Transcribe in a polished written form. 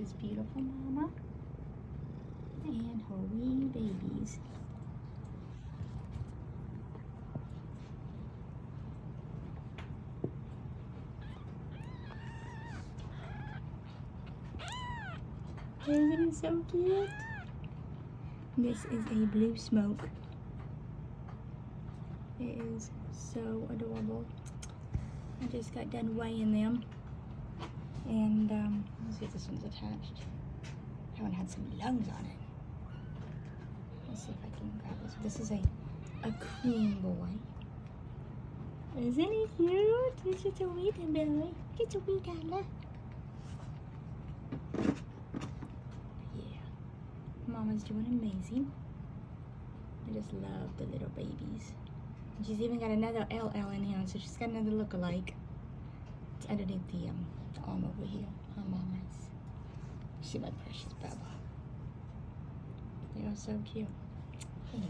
this beautiful mama and her wee babies. Isn't it so cute? This is a blue smoke. It is so adorable. I just got done weighing them. And let's see if this one's attached. That one had some lungs on it. Let's see if I can grab this. This is a cream boy. Isn't he cute? He's just a wee boy. He's a wee dollar. Mama's doing amazing. I just love the little babies. And she's even got another LL in here, so she's got another look-alike. It's underneath the arm over here on Mama's. See my precious Baba. They are so cute. Anyway.